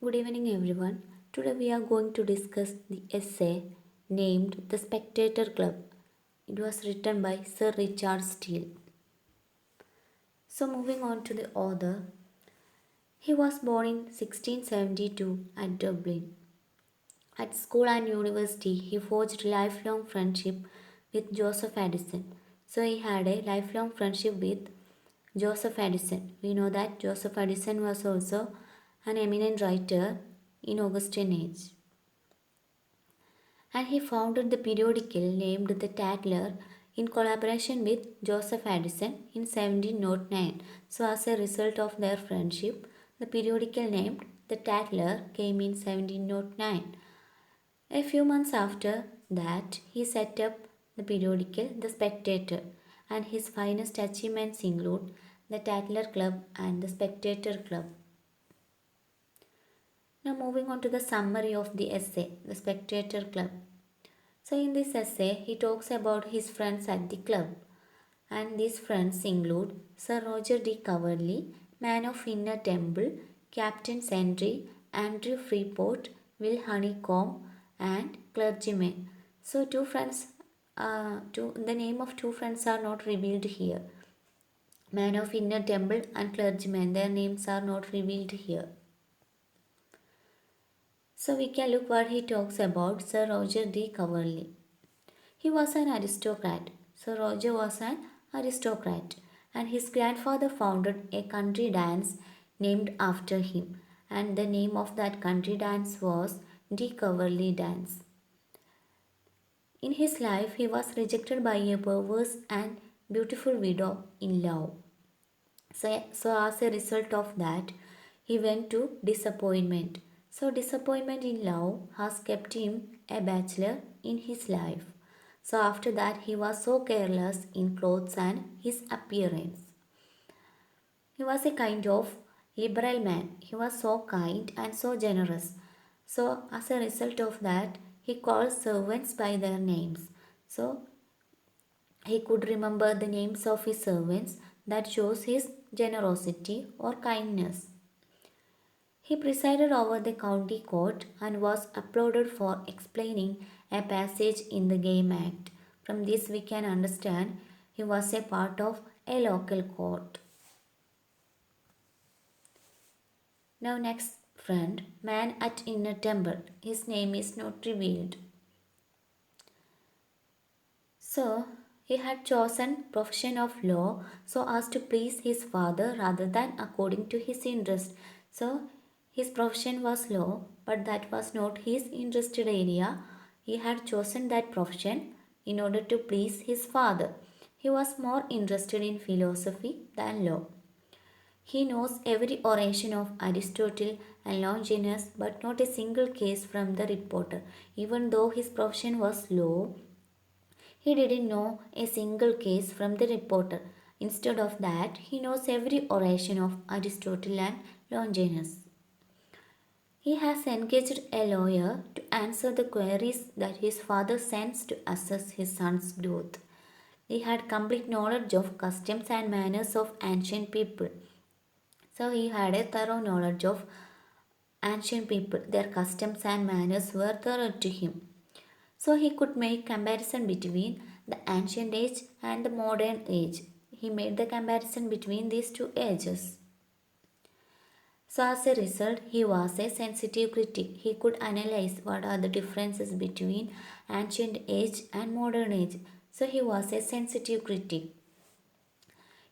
Good evening, everyone. Today we are going to discuss the essay named The Spectator Club. It was written by Sir Richard Steele. So, moving on to the author, he was born in 1672 at Dublin. At school and university, he forged lifelong friendship with Joseph Addison. So, he had a lifelong friendship with Joseph Addison. We know that Joseph Addison was also an eminent writer in Augustan age. And he founded the periodical named The Tatler in collaboration with Joseph Addison in 1709. So, as a result of their friendship, the periodical named The Tatler came in 1709. A few months after that, he set up the periodical The Spectator, and his finest achievements include the Tatler Club and the Spectator Club. Now, moving on to the summary of the essay, The Spectator Club. So, in this essay, he talks about his friends at the club, and these friends include Sir Roger D. Coverley, Man of Inner Temple, Captain Sentry, Andrew Freeport, Will Honeycomb, and clergymen. So, the name of two friends are not revealed here. Man of Inner Temple and clergyman, their names are not revealed here. So we can look what he talks about Sir Roger D. Coverley. He was an aristocrat. Sir Roger was an aristocrat, and his grandfather founded a country dance named after him, and the name of that country dance was D. Coverley Dance. In his life, he was rejected by a perverse and beautiful widow in love. So as a result of that, he went to disappointment. So, disappointment in love has kept him a bachelor in his life. So, after that, he was so careless in clothes and his appearance. He was a kind of liberal man. He was so kind and so generous. So, as a result of that, he called servants by their names. So, he could remember the names of his servants. That shows his generosity or kindness. He presided over the county court and was applauded for explaining a passage in the Game Act. From this, we can understand he was a part of a local court. Now, next friend, man at Inner Temple. His name is not revealed. So, he had chosen profession of law so as to please his father rather than according to his interest. So, his profession was law, but that was not his interested area. He had chosen that profession in order to please his father. He was more interested in philosophy than law. He knows every oration of Aristotle and Longinus, but not a single case from the reporter. Even though his profession was law, he didn't know a single case from the reporter. Instead of that, he knows every oration of Aristotle and Longinus. He has engaged a lawyer to answer the queries that his father sends to assess his son's growth. He had complete knowledge of customs and manners of ancient people. So he had a thorough knowledge of ancient people. Their customs and manners were thorough to him. So he could make comparison between the ancient age and the modern age. He made the comparison between these two ages. So as a result, he was a sensitive critic. He could analyze what are the differences between ancient age and modern age. So he was a sensitive critic.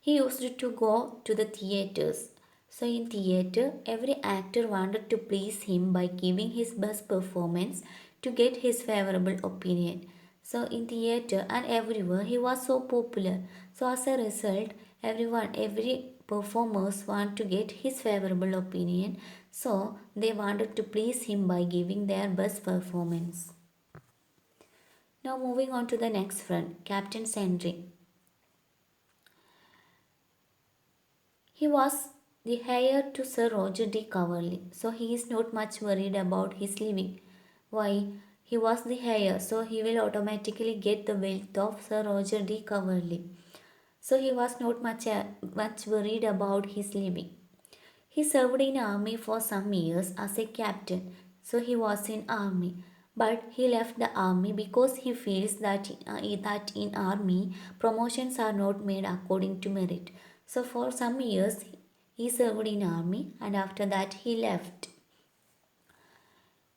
He used to go to the theaters. So in theater, every actor wanted to please him by giving his best performance to get his favorable opinion. So in theater and everywhere, he was so popular. So as a result, every performers want to get his favorable opinion. So they wanted to please him by giving their best performance. Now moving on to the next friend, Captain Sentry. He was the heir to Sir Roger D. Coverley, so he is not much worried about his living. Why? He was the heir, so he will automatically get the wealth of Sir Roger D. Coverley. So he was not much worried about his living. He served in army for some years as a captain, so he was in army. But he left the army because he feels that in army promotions are not made according to merit. So for some years he served in army and after that he left.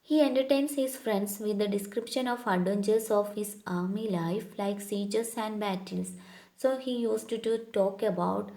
He entertains his friends with the description of adventures of his army life like sieges and battles. So he used to talk about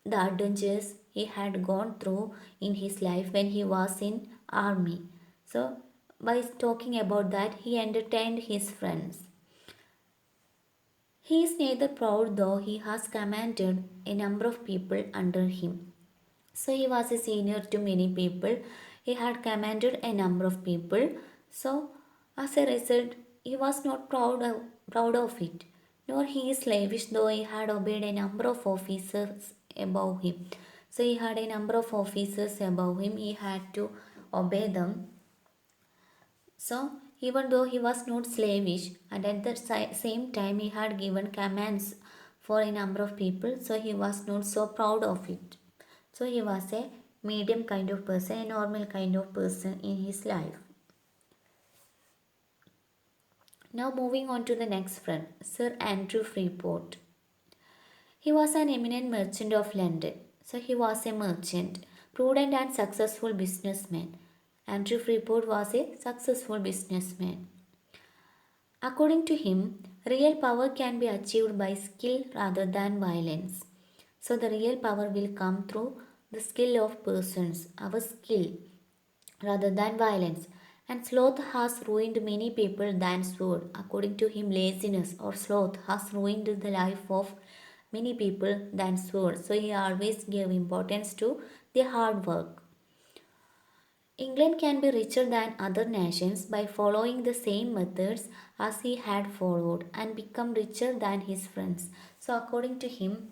the adventures he had gone through in his life when he was in army. So by talking about that he entertained his friends. He is neither proud though he has commanded a number of people under him. So he was a senior to many people. He had commanded a number of people. So as a result, he was not proud of it. Nor he is slavish though he had obeyed a number of officers above him. So he had a number of officers above him. He had to obey them. So even though he was not slavish and at the same time he had given commands for a number of people, so he was not so proud of it. So he was a medium kind of person, a normal kind of person in his life. Now moving on to the next friend, Sir Andrew Freeport. He was an eminent merchant of London. So he was a merchant, prudent and successful businessman. Andrew Freeport was a successful businessman. According to him, real power can be achieved by skill rather than violence. So the real power will come through the skill of persons, our skill, rather than violence. And sloth has ruined many people than sword. According to him, laziness or sloth has ruined the life of many people than sword. So he always gave importance to the hard work. England can be richer than other nations by following the same methods as he had followed and become richer than his friends. So according to him,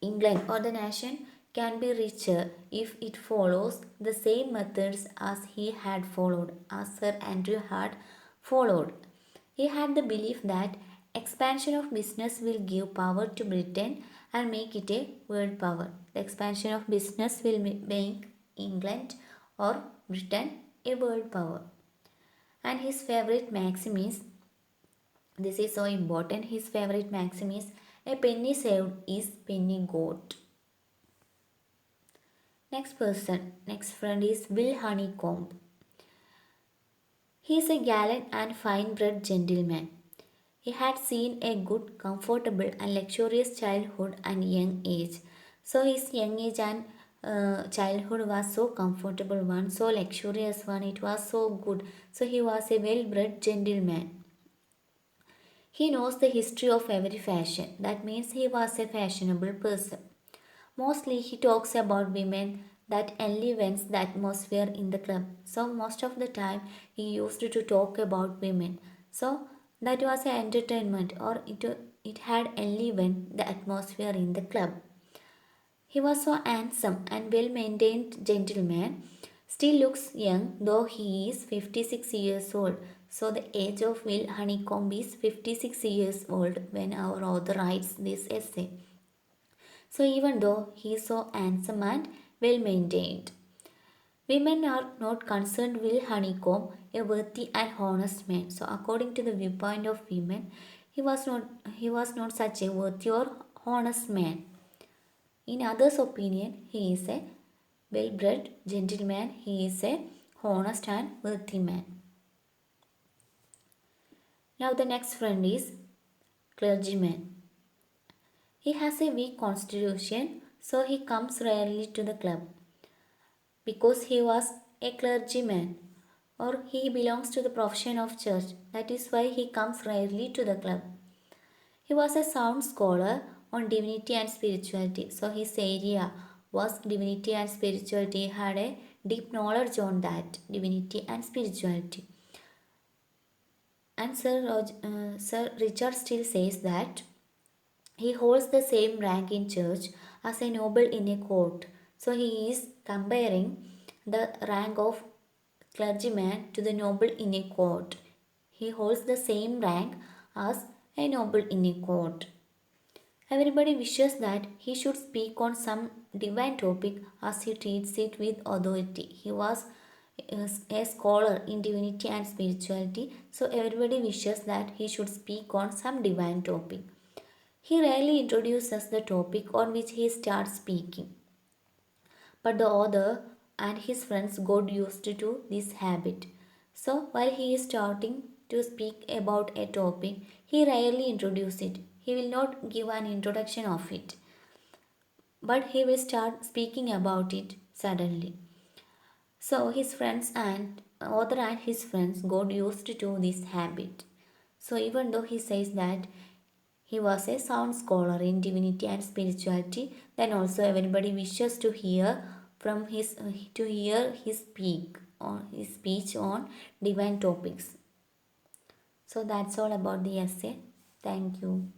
England or the nation can be richer if it follows the same methods as he had followed, as Sir Andrew had followed. He had the belief that expansion of business will give power to Britain and make it a world power. The expansion of business will make England or Britain a world power. And his favorite maxim is, this is so important, his favorite maxim is, a penny saved is penny got. Next friend is Will Honeycomb. He is a gallant and fine-bred gentleman. He had seen a good, comfortable and luxurious childhood and young age. So his young age and childhood was so comfortable one, so luxurious one, it was so good. So he was a well-bred gentleman. He knows the history of every fashion. That means he was a fashionable person. Mostly he talks about women that enlivens the atmosphere in the club. So most of the time he used to talk about women. So that was an entertainment or it had enlivened the atmosphere in the club. He was so handsome and well-maintained gentleman. Still looks young though he is 56 years old. So the age of Will Honeycomb is 56 years old when our author writes this essay. So even though he is so handsome and well-maintained, women are not concerned Will Honeycomb a worthy and honest man. So according to the viewpoint of women, he was not such a worthy or honest man. In others' opinion, he is a well-bred gentleman. He is a honest and worthy man. Now the next friend is clergyman. He has a weak constitution, so he comes rarely to the club. Because he was a clergyman or he belongs to the profession of church, that is why he comes rarely to the club. He was a sound scholar on divinity and spirituality. So his area was divinity and spirituality. He had a deep knowledge on that, divinity and spirituality. And Sir Richard Steele says that he holds the same rank in church as a noble in a court. So he is comparing the rank of clergyman to the noble in a court. He holds the same rank as a noble in a court. Everybody wishes that he should speak on some divine topic as he treats it with authority. He was a scholar in divinity and spirituality, so everybody wishes that he should speak on some divine topic. He rarely introduces the topic on which he starts speaking, but the author and his friends got used to this habit. So while he is starting to speak about a topic, he rarely introduces it. He will not give an introduction of it, but he will start speaking about it suddenly. So his friends and author and his friends got used to this habit. So even though he says that he was a sound scholar in divinity and spirituality, then also everybody wishes to hear from his to hear his speech on divine topics. So that's all about the essay. Thank you.